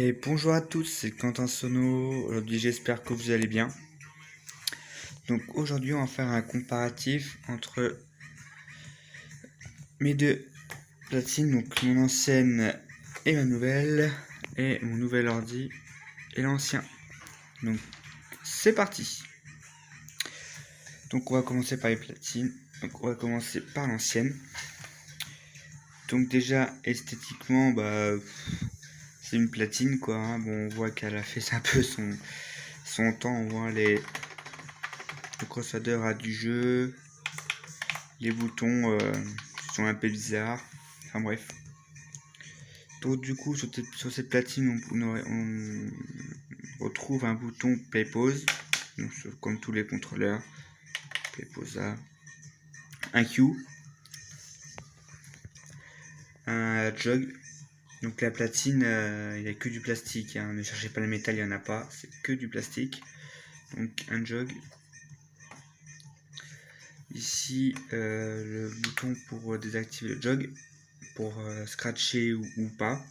Et bonjour à tous, c'est Quentin Sono. Aujourd'hui, j'espère que vous allez bien. Donc aujourd'hui, on va faire un comparatif entre mes deux platines, donc mon ancienne et ma nouvelle, et mon nouvel ordi et l'ancien. Donc c'est parti. Donc on va commencer par les platines. Donc on va commencer par l'ancienne. Donc déjà esthétiquement, c'est une platine quoi. Hein. Bon, on voit qu'elle a fait un peu son temps. On voit le crossover du jeu, les boutons sont un peu bizarres. Enfin bref. Donc du coup sur cette platine on retrouve un bouton play pause. Donc, comme tous les contrôleurs. Play pause A. Un Q. Un jog. Donc la platine, il n'y a que du plastique. Hein. Ne cherchez pas le métal, il n'y en a pas. C'est que du plastique. Donc un jog. Ici le bouton pour désactiver le jog. Pour scratcher ou pas.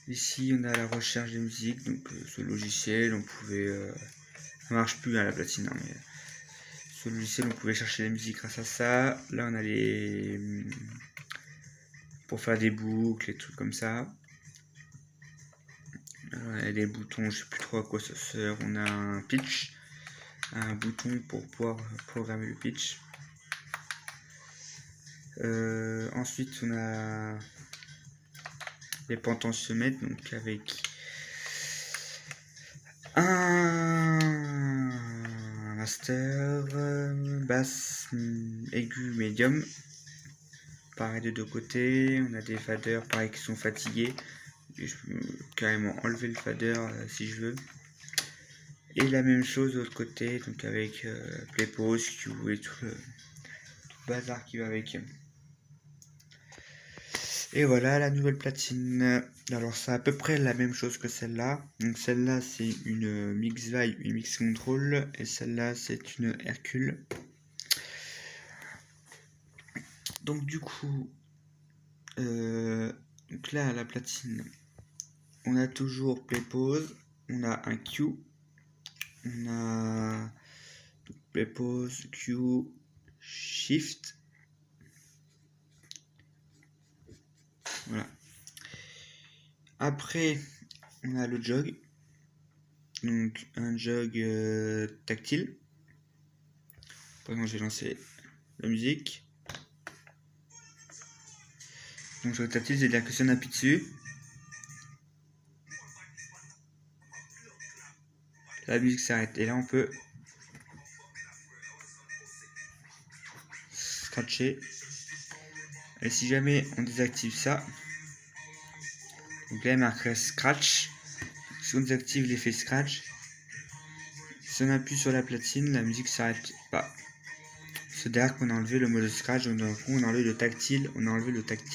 Ici on a la recherche des musiques. Donc ce logiciel, on pouvait... ça marche plus à la platine. Hein, mais ce logiciel, on pouvait chercher la musique grâce à ça. Là on a les... pour faire des boucles et trucs comme ça. Les boutons, je sais plus trop à quoi ça sert. On a un pitch, un bouton pour pouvoir programmer le pitch. Ensuite, on a les potentiomètres, donc avec un master, basse, aigu, médium. Pareil de deux côtés. On a des faders, pareil, qui sont fatigués. Je peux carrément enlever le fader si je veux. Et la même chose de l'autre côté, donc avec play pause, Q et tout le bazar qui va avec. Et voilà la nouvelle platine. Alors c'est à peu près la même chose que celle-là. Donc celle-là c'est une MixVibe, une Mix Control, et celle-là c'est une Hercule. Donc du coup, donc là la platine, on a toujours play pause, on a un Q, on a play pause, Q, shift. Voilà. Après, on a le jog. Donc un jog tactile. Par exemple, je vais lancer la musique. Donc jog tactile, c'est-à-dire que si on appuie dessus, la musique s'arrête. Et là, on peut scratcher. Et si jamais on désactive ça, donc là, il marquerait scratch. Si on désactive l'effet scratch, si on appuie sur la platine, la musique s'arrête pas. C'est-à-dire qu'on a enlevé le mode scratch, donc d'un coup, on a enlevé le tactile,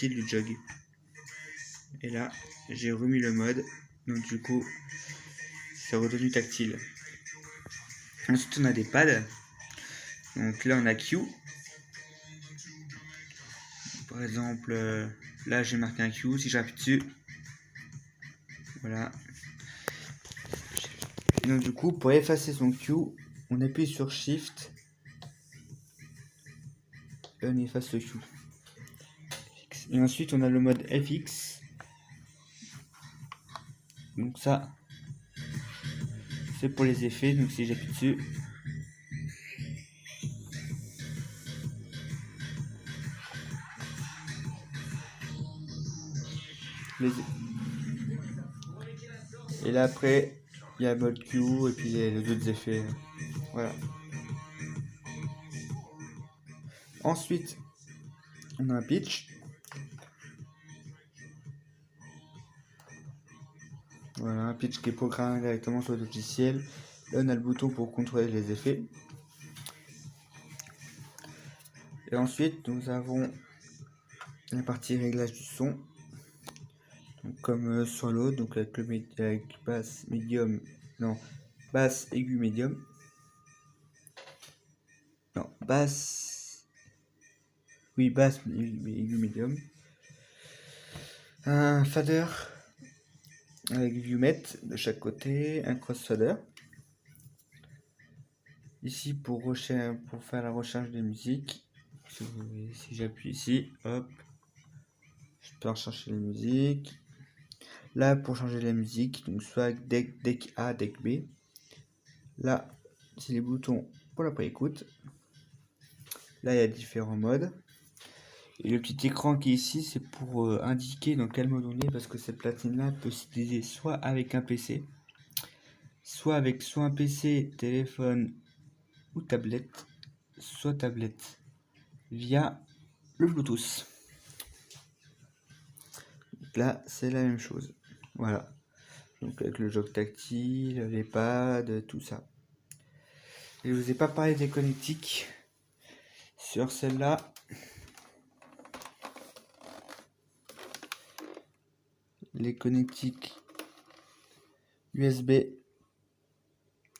du jog. Et là, j'ai remis le mode, donc du coup, c'est redevenu tactile. Ensuite, on a des pads. Donc là, on a Q. Par exemple, là, j'ai marqué un Q. Si j'appuie dessus, voilà. Et donc du coup, pour effacer son Q, on appuie sur Shift et on efface le Q. Et ensuite, on a le mode FX. Donc ça, c'est pour les effets. Donc si j'appuie dessus, et là après, il y a le mode Q et puis les autres effets. Voilà. Ensuite, on a un pitch. Voilà, un pitch qui est programmé directement sur le logiciel. Là, on a le bouton pour contrôler les effets. Et ensuite, nous avons la partie réglage du son. Donc, comme sur l'autre, donc avec basse, médium, non, basse, aigu, médium. Non, basse, oui, basse, aigu, médium. Un fader, avec Viewmet de chaque côté, un crossfader. Ici pour faire la recherche des musiques, si j'appuie ici, hop, je peux rechercher les musiques. Là pour changer la musique, donc soit deck A, deck B. Là c'est les boutons pour la préécoute. Là il y a différents modes. Et le petit écran qui est ici, c'est pour indiquer dans quel mode on est, parce que cette platine-là peut s'utiliser soit avec un PC, soit un PC, téléphone ou tablette, soit tablette via le Bluetooth. Donc là, c'est la même chose. Voilà. Donc avec le jog tactile, les pads, tout ça. Et je vous ai pas parlé des connectiques sur celle-là. Les connectiques USB,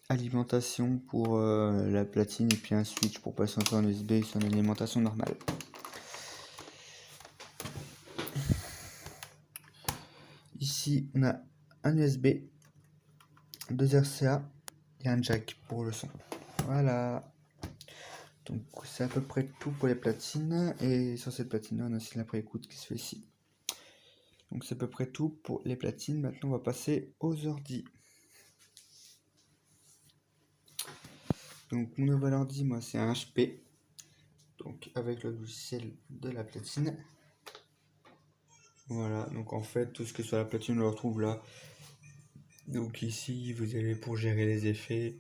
alimentation pour la platine et puis un switch pour passer en USB sur une alimentation normale. Ici on a un USB, 2 RCA et un jack pour le son. Voilà. Donc c'est à peu près tout pour les platines, et sur cette platine on a aussi la préécoute qui se fait ici. Donc c'est à peu près tout pour les platines. Maintenant on va passer aux ordi. Donc mon nouvel ordi, moi c'est un HP, donc avec le logiciel de la platine. Voilà, donc en fait tout ce que sur la platine on le retrouve là. Donc ici vous avez pour gérer les effets,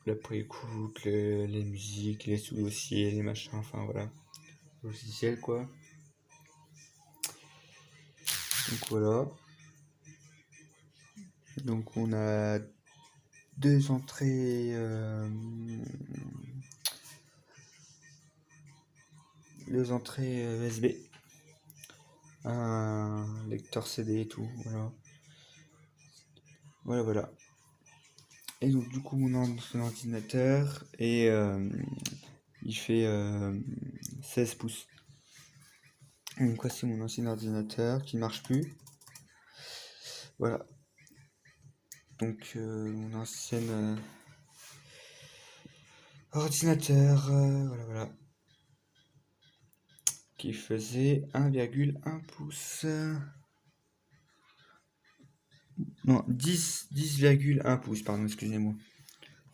la préécoute, les musiques, les sous-dossiers, les machins, enfin voilà, logiciel quoi. Donc voilà. Donc on a deux entrées USB, un lecteur CD et tout, voilà. Et donc du coup mon ordinateur et il fait 16 pouces. Donc voici mon ancien ordinateur qui ne marche plus. Voilà. Donc mon ancien ordinateur, voilà. Qui faisait 1,1 pouce. Non, 10,1 pouces, pardon, excusez-moi.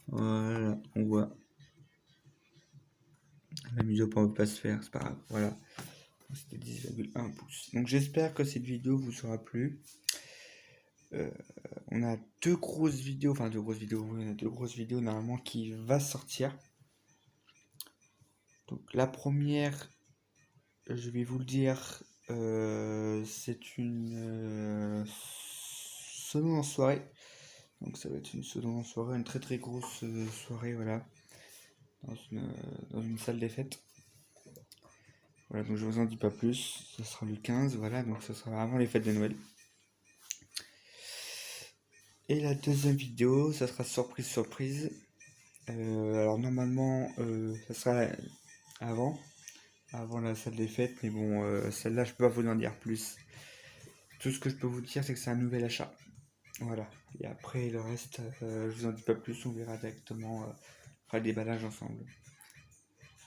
Voilà, on voit. La mise au point ne peut pas se faire, c'est pas grave. Voilà. C'était 10,1 pouces. Donc j'espère que cette vidéo vous aura plu. On a deux grosses vidéos normalement qui va sortir. Donc la première, je vais vous le dire, c'est une solo en soirée. Donc ça va être une solo en soirée, une très très grosse soirée, voilà, dans une salle des fêtes. Voilà, donc je vous en dis pas plus, ce sera le 15, voilà, donc ce sera avant les fêtes de Noël. Et la deuxième vidéo, ça sera surprise. Alors normalement, ça sera avant la salle des fêtes, mais bon, celle-là, je peux pas vous en dire plus. Tout ce que je peux vous dire, c'est que c'est un nouvel achat. Voilà. Et après, le reste, je vous en dis pas plus, on verra directement, on fera le déballage ensemble.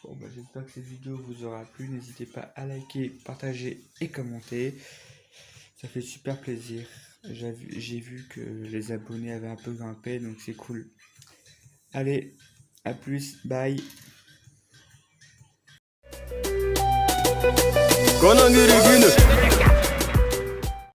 Bon, bah, j'espère que cette vidéo vous aura plu. N'hésitez pas à liker, partager et commenter. Ça fait super plaisir. J'ai vu que les abonnés avaient un peu grimpé, donc c'est cool. Allez, à plus, bye. Konami Rigune